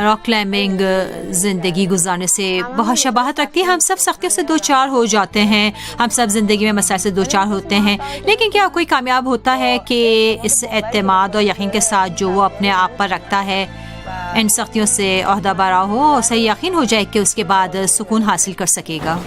Rock climbing ज़िंदगी गुजारने से बहुत शबाहत रखती है। हम सब सख्तियों से दो चार हो जाते हैं, हम सब ज़िंदगी में मसाइल से दो चार होते हैं, लेकिन क्या कोई कामयाब होता है कि इस एतमाद और यकीन के साथ जो वो अपने आप पर रखता है इन सख्तियों से ओहदा बरा हो और सही यकीन हो जाए कि उसके बाद सुकून हासिल कर सकेगा।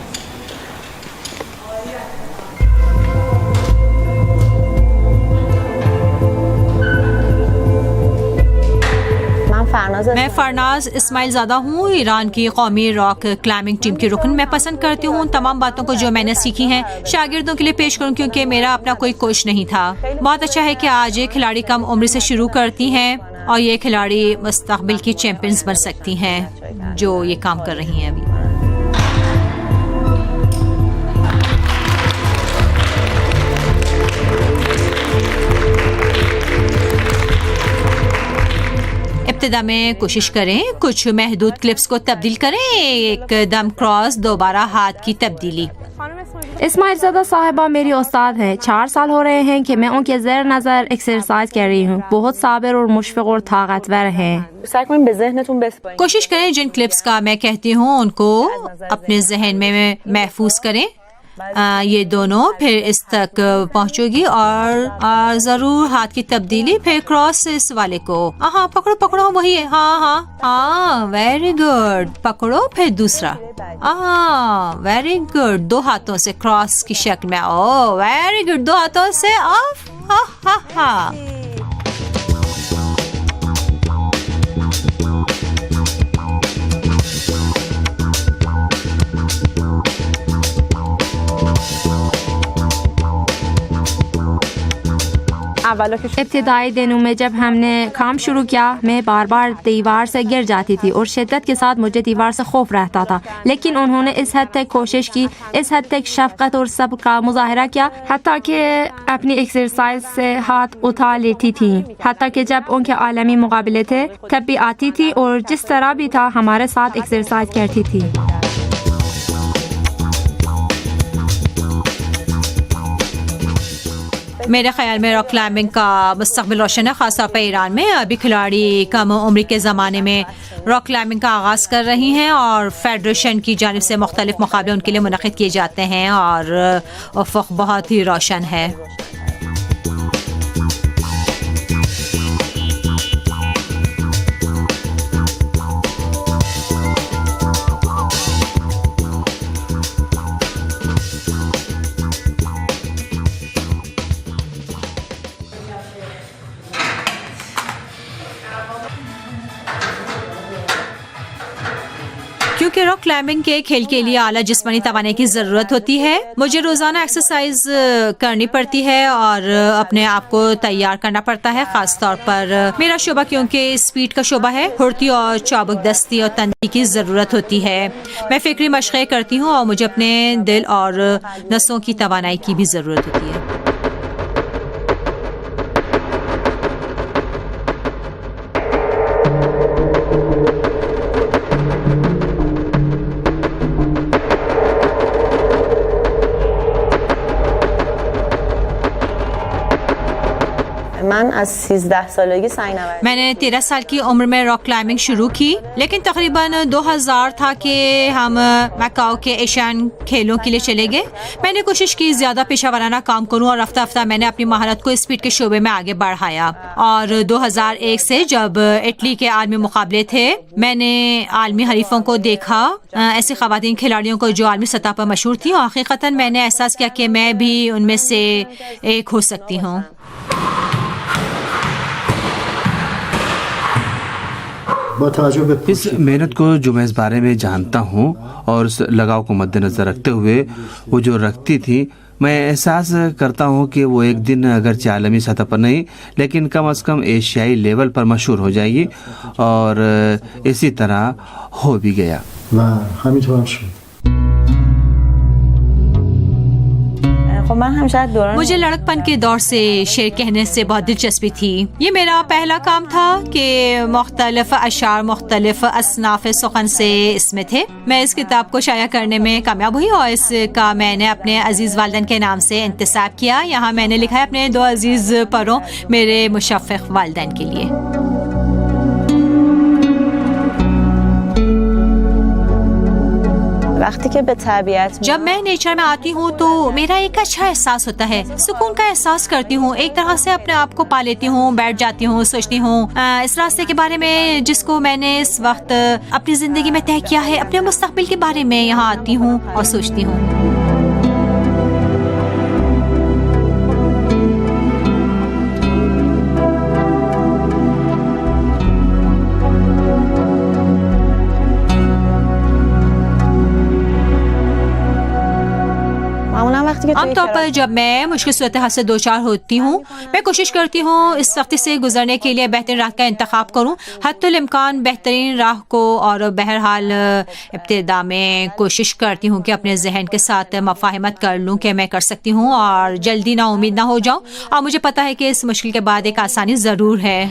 मैं फरनाज इस्माइल ज़ादा हूँ, ईरान की कौमी रॉक क्लाइंबिंग टीम की रुकन। मैं पसंद करती हूँ उन तमाम बातों को जो मैंने सीखी हैं शागिर्दों के लिए पेश करूँ, क्योंकि मेरा अपना कोई कोच नहीं था। बहुत अच्छा है कि आज ये खिलाड़ी कम उम्र से शुरू करती हैं और ये खिलाड़ी मुस्तकबिल की चैंपियंस बन सकती हैं जो ये काम कर रही हैं अभी। इब्तिदा में कोशिश करें कुछ महदूद क्लिप्स को तब्दील करें, एकदम क्रॉस, दोबारा हाथ की तब्दीली। इस्माइल ज़ादा साहिबा मेरी उस्ताद हैं। 4 साल हो रहे हैं कि मैं उनके ज़ेर नज़र एक्सरसाइज कर रही हूँ। बहुत साबिर और मुशफ़िक़ और ताकतवर हैं। कोशिश करें जिन क्लिप्स का मैं कहती हूँ उनको अपने जहन में महफूज करें। ये दोनों फिर इस तक पहुंचोगी और जरूर हाथ की तब्दीली, फिर क्रॉस इस वाले को। हाँ पकड़ो पकड़ो, वही है। हाँ वेरी गुड, पकड़ो फिर दूसरा। वेरी गुड, 2 हाथों से क्रॉस की शक्ल में। ओ वेरी गुड, 2 हाथों से ऑफ। हा इब्तिदाई दिनों में जब हमने काम शुरू किया मैं बार बार दीवार से गिर जाती थी और शिद्दत के साथ मुझे दीवार से खौफ रहता था, लेकिन उन्होंने इस हद तक कोशिश की, इस हद तक शफकत और सब्र का मुजाहरा किया, हत्ता कि अपनी एक्सरसाइज से हाथ उठा लेती थी। हत्ता कि जब उनके आलमी मुकाबले थे तब भी आती थी और जिस तरह भी था हमारे साथ एक्सरसाइज करती थी। मेरे ख्याल में रॉक क्लाइंबिंग का मुस्तकबिल रोशन है, खासतौर पर ईरान में। अभी खिलाड़ी कम उम्र के ज़माने में रॉक क्लाइंबिंग का आगाज़ कर रही हैं और फेडरेशन की जानिब से मुख्तलिफ मुकाबले उनके लिए मुनक़िद किए जाते हैं और उफ़्क़ बहुत ही रोशन है। क्योंकि रॉक क्लाइंबिंग के खेल के लिए आला जिस्मानी तवानाई की ज़रूरत होती है, मुझे रोज़ाना एक्सरसाइज करनी पड़ती है और अपने आप को तैयार करना पड़ता है। ख़ास तौर पर मेरा शोबा क्योंकि स्पीड का शोबा है, फुर्ती और चाबुक दस्ती और तंदी की ज़रूरत होती है। मैं फ़िक्री मशक़ें करती हूँ और मुझे अपने दिल और नसों की तवानाई की भी ज़रूरत होती है। मैंने 13 साल की उम्र में रॉक क्लाइंबिंग शुरू की, लेकिन तकरीबन 2000 था कि हम मैकाओ के एशियन खेलों के लिए चले गए। मैंने कोशिश की ज़्यादा पेशा वाराना काम करूं और रफ्ता रफ्ता मैंने अपनी महारत को स्पीड के शोबे में आगे बढ़ाया। और 2001 से जब इटली के आलमी मुकाबले थे, मैंने आलमी हरीफों को देखा, ऐसी ख़वातीन खिलाड़ियों को जो आलमी सतह पर मशहूर थी, और हकीकतन मैंने एहसास किया कि मैं भी उनमें से एक हो सकती हूँ। इस मेहनत को जो मैं इस बारे में जानता हूँ और उस लगाव को मद्देनजर रखते हुए वो जो रखती थी, मैं एहसास करता हूँ कि वो एक दिन अगरचे आलमी सतह पर नहीं लेकिन कम से कम एशियाई लेवल पर मशहूर हो जाएगी, और इसी तरह हो भी गया। मुझे लड़कपन के दौर से शेर कहने से बहुत दिलचस्पी थी। ये मेरा पहला काम था कि मुख्तलिफ अशार मुख्तलिफ असनाफ सुखन से इसमें थे। मैं इस किताब को शाया करने में कामयाब हुई और इसका मैंने अपने अजीज वालिदैन के नाम से इंतसाब किया। यहाँ मैंने लिखा है अपने 2 अजीज परों, मेरे मुशफ़्फ़िक़ वालिदैन के लिए। जब मैं नेचर में आती हूँ तो मेरा एक अच्छा एहसास होता है, सुकून का एहसास करती हूँ। एक तरह से अपने आप को पा लेती हूँ, बैठ जाती हूँ, सोचती हूँ इस रास्ते के बारे में जिसको मैंने इस वक्त अपनी जिंदगी में तय किया है। अपने मुस्तकबिल के बारे में यहाँ आती हूँ और सोचती हूँ। आमतौर पर जब मैं मुश्किल सूरत हाल से दो चार होती हूँ, मैं कोशिश करती हूँ इस सख्ती से गुजरने के लिए बेहतरीन राह का इंतखाब करूँ, हत्तुल इम्कान बेहतरीन राह को। और बहरहाल इब्तिदा में कोशिश करती हूँ कि अपने जहन के साथ मफाहिमत कर लूँ कि मैं कर सकती हूँ और जल्दी ना उम्मीद ना हो जाऊँ। और मुझे पता है कि इस मुश्किल के बाद एक आसानी ज़रूर है।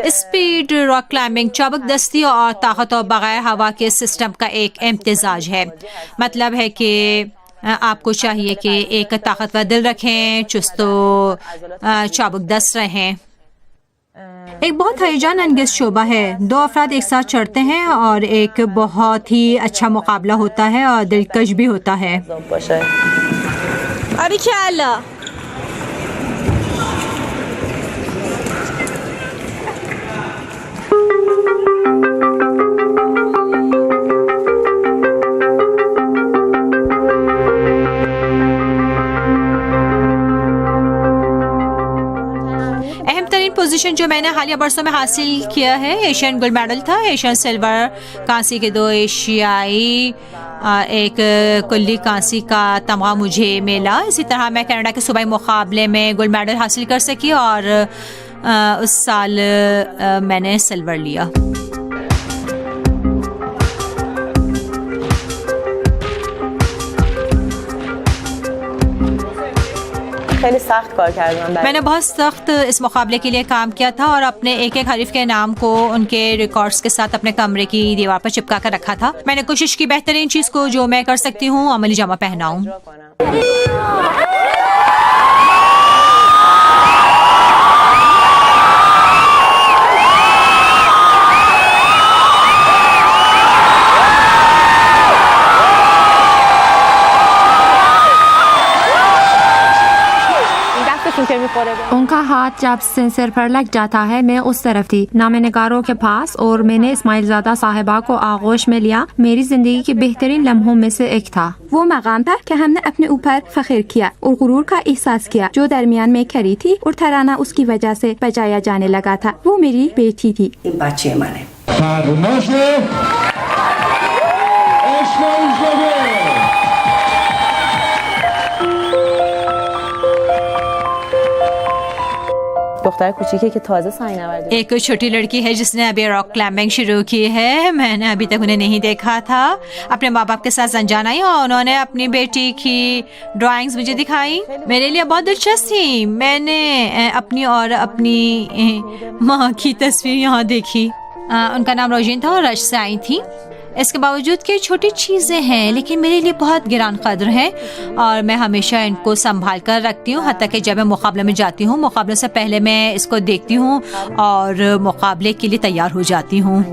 स्पीड रॉक क्लाइंबिंग चाबक दस्ती और ताकत और बगैर हवा के सिस्टम का एक इम्तिजाज है। मतलब है कि आपको चाहिए कि एक ताकतवर दिल रखें, चुस्त चाबक दस्त रहें। एक बहुत हैरान अंगेज शोबा है। दो अफराद एक साथ चढ़ते हैं और एक बहुत ही अच्छा मुकाबला होता है और दिलकश भी होता है। अभी ख्याल पोजीशन जो मैंने हालिया बरसों में हासिल किया है, एशियन गोल्ड मेडल था, एशियन सिल्वर, कांसी के 2 एशियाई, एक कुल्ली कांसी का तमगा मुझे मिला। इसी तरह मैं कनाडा के सूबाई मुकाबले में गोल्ड मेडल हासिल कर सकी और उस साल मैंने सिल्वर लिया। मैंने बहुत सख्त इस मुकाबले के लिए काम किया था और अपने एक एक हरीफ के नाम को उनके रिकॉर्ड्स के साथ अपने कमरे की दीवार पर चिपका कर रखा था। मैंने कोशिश की बेहतरीन चीज को जो मैं कर सकती हूँ अमली जामा पहनाऊं। उनका हाथ जब सेंसर पर लग जाता है, मैं उस तरफ थी नामनिगारों के पास और मैंने इस्माइलजादा साहिबा को आगोश में लिया। मेरी जिंदगी के बेहतरीन लम्हों में से एक था। वो मकाम था कि हमने अपने ऊपर फख्र किया और गुरूर का एहसास किया जो दरमियान में खड़ी थी और तराना उसकी वजह से बजाया जाने लगा था। वो मेरी बेटी थी। एक छोटी लड़की है जिसने अभी रॉक क्लाइंबिंग शुरू की है। मैंने अभी तक उन्हें नहीं देखा था। अपने माँ बाप के साथ अनजान आई और उन्होंने अपनी बेटी की ड्राइंग्स मुझे दिखाई। मेरे लिए बहुत दिलचस्प थी। मैंने अपनी और अपनी माँ की तस्वीर यहाँ देखी। उनका नाम रोजिन था और रश से आई थी। इसके बावजूद कि छोटी चीज़ें हैं लेकिन मेरे लिए बहुत गिरान कद्र हैं और मैं हमेशा इनको संभाल कर रखती हूँ। हत्ता कि जब मैं मुकाबले में जाती हूँ, मुकाबले से पहले मैं इसको देखती हूँ और मुकाबले के लिए तैयार हो जाती हूँ।